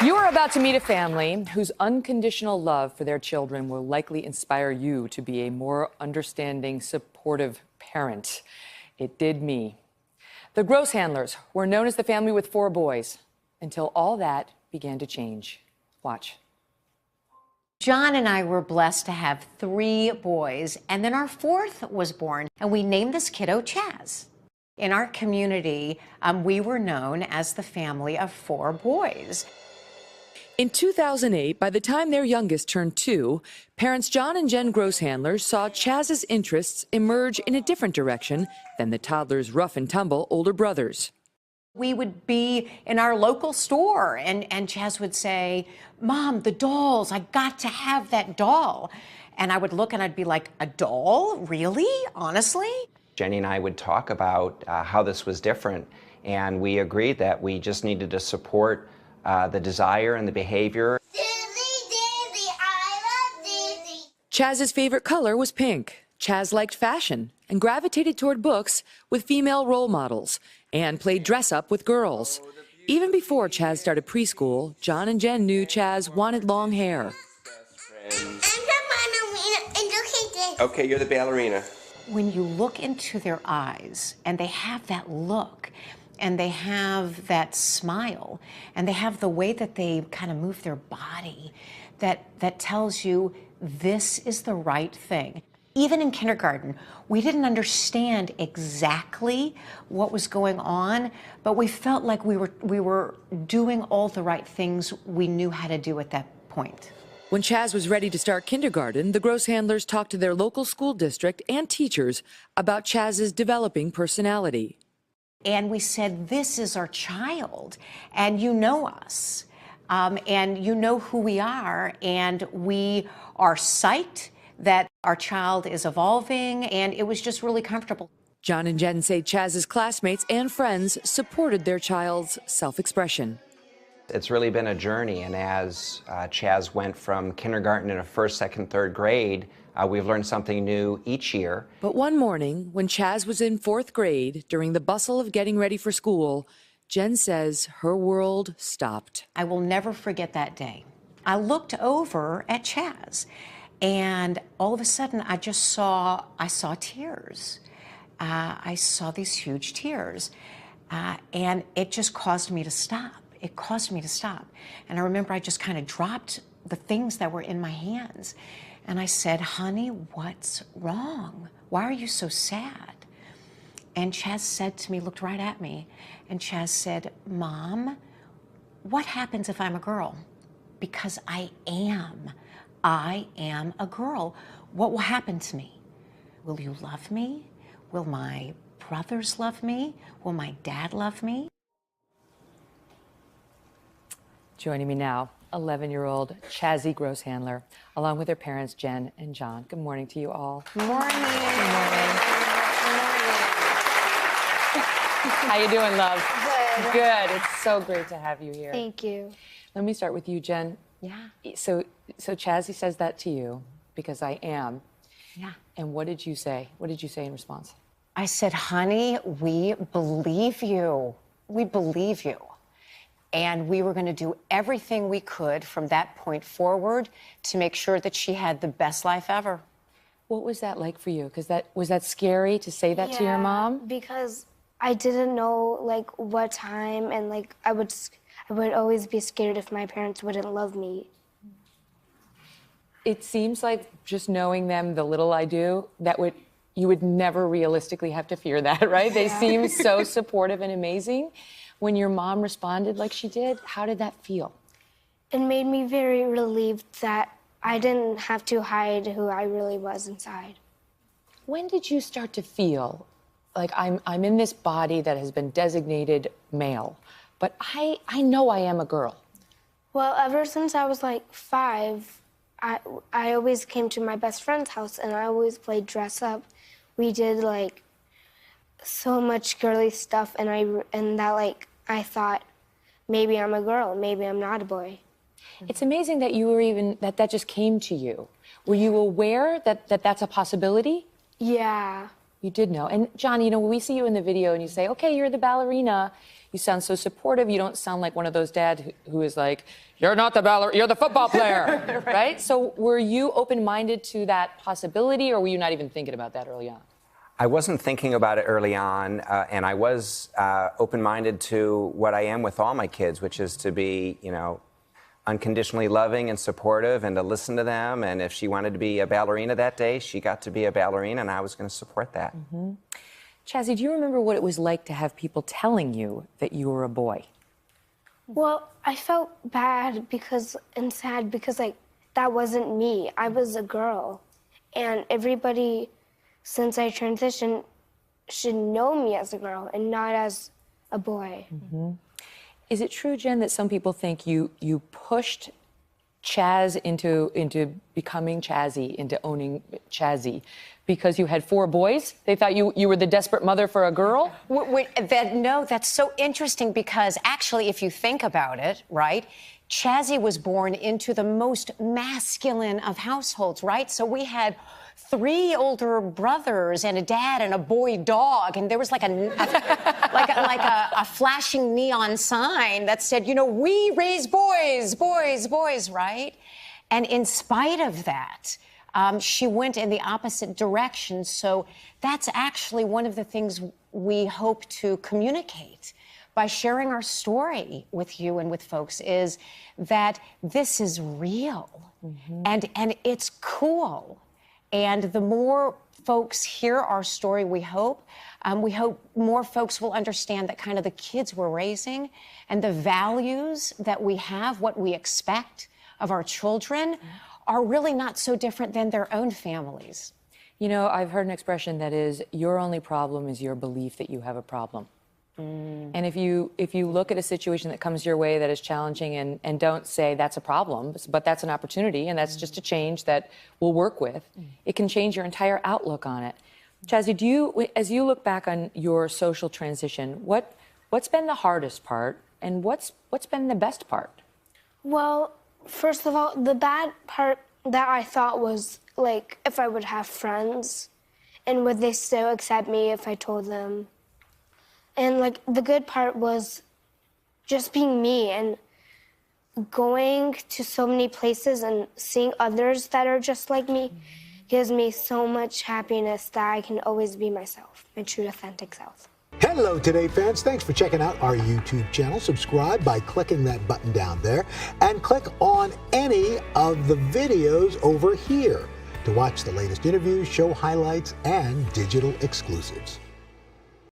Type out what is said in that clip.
You are about to meet a family whose unconditional love for their children will likely inspire you to be a more understanding, supportive parent. It did me. The Gross Handlers were known as the family with 4 boys until all that began to change. Watch. John and I were blessed to have 3 boys, and then our 4th was born, and we named this kiddo Chaz. In our community, we were known as the family of 4 boys. In 2008, by the time their youngest turned 2, parents John and Jen Grosshandler saw Chaz's interests emerge in a different direction than the toddler's rough and tumble older brothers. We would be in our local store, and Chaz would say, "Mom, the dolls, I got to have that doll." And I would look and I'd be like, "A doll? Really? Honestly?" Jenny and I would talk about how this was different, and we agreed that we just needed to support the desire and the behavior. Disney, I love Disney. Chaz's favorite color was pink. Chaz liked fashion and gravitated toward books with female role models and played dress-up with girls. Even before Chaz started preschool, John and Jen knew Chaz wanted long hair. Okay, you're the ballerina. When you look into their eyes and they have that look and they have that smile and they have the way that they kind of move their body, that tells you this is the right thing. Even in kindergarten, we didn't understand exactly what was going on, but we felt like we were doing all the right things we knew how to do at that point. When Chaz was ready to start kindergarten, the Grosshandlers talked to their local school district and teachers about Chaz's developing personality. And we said, this is our child, and you know us, and you know who we are, and we are psyched that our child is evolving, and it was just really comfortable. John and Jen say Chaz's classmates and friends supported their child's self-expression. It's really been a journey, and as Chaz went from kindergarten into 1st, 2nd, 3rd grade, we've learned something new each year. But one morning, when Chaz was in 4th grade, during the bustle of getting ready for school, Jen says her world stopped. I will never forget that day. I looked over at Chaz, and all of a sudden, I saw tears. I saw these huge tears, and it just caused me to stop. It caused me to stop. And I remember I just kind of dropped the things that were in my hands. And I said, "Honey, what's wrong? Why are you so sad?" And Chaz said to me, looked right at me, and Chaz said, "Mom, what happens if I'm a girl? Because I am a girl. What will happen to me? Will you love me? Will my brothers love me? Will my dad love me?" Joining me now, 11-year-old Chazzie Grosshandler, along with her parents, Jen and John. Good morning to you all. Good morning. Good morning. How you doing, love? Good. Good. It's so great to have you here. Thank you. Let me start with you, Jen. Yeah. So Chazzie says that to you, because I am. Yeah. And what did you say? What did you say in response? I said, "Honey, we believe you. We believe you." And we were going to do everything we could from that point forward to make sure that she had the best life ever. What was that like for you? Because was that scary to say that to your mom? Because I didn't know like what time, and like I would always be scared if my parents wouldn't love me. It seems like just knowing them, the little I do, you would never realistically have to fear that, right? They seem so supportive and amazing. When your mom responded like she did, how did that feel? It made me very relieved that I didn't have to hide who I really was inside. When did you start to feel like I'm in this body that has been designated male, but I know I am a girl? Well, ever since I was like 5, I always came to my best friend's house and I always played dress up. We did like so much girly stuff, and I thought maybe I'm a girl, maybe I'm not a boy. It's amazing that you were that just came to you. Were you aware that that's a possibility? Yeah. You did know. And John, when we see you in the video and you say, okay, you're the ballerina, you sound so supportive. You don't sound like one of those dads who is like, you're not the you're the football player, right? So were you open-minded to that possibility, or were you not even thinking about that early on? I wasn't thinking about it early on, and I was open-minded to what I am with all my kids, which is to be, unconditionally loving and supportive, and to listen to them. And if she wanted to be a ballerina that day, she got to be a ballerina, and I was going to support that. Mm-hmm. Chazzie, do you remember what it was like to have people telling you that you were a boy? Well, I felt bad and sad because that wasn't me. I was a girl, and everybody, since I transitioned, should know me as a girl and not as a boy. Mm-hmm. Is it true, Jen, that some people think you pushed Chaz into becoming Chazzie, into owning Chazzie, because you had 4 boys? They thought you were the desperate mother for a girl? No, that's so interesting because actually, if you think about it, right, Chazzie was born into the most masculine of households, right? So we had 3 older brothers and a dad and a boy dog, and there was like a flashing neon sign that said, we raise boys, boys, boys, right? And in spite of that, she went in the opposite direction. So that's actually one of the things we hope to communicate by sharing our story with you and with folks, is that this is real, and it's cool. And the more folks hear our story, we hope more folks will understand that kind of the kids we're raising and the values that we have, what we expect of our children, are really not so different than their own families. I've heard an expression that is, your only problem is your belief that you have a problem. And if you look at a situation that comes your way that is challenging and don't say that's a problem, but that's an opportunity and that's just a change that we'll work with, it can change your entire outlook on it. Chazzie, as you look back on your social transition, what's been the hardest part and what's been the best part? Well, first of all, the bad part that I thought was if I would have friends and would they still accept me if I told them. And the good part was just being me and going to so many places and seeing others that are just like me gives me so much happiness that I can always be myself, my true authentic self. Hello Today fans, thanks for checking out our YouTube channel. Subscribe by clicking that button down there and click on any of the videos over here to watch the latest interviews, show highlights, and digital exclusives.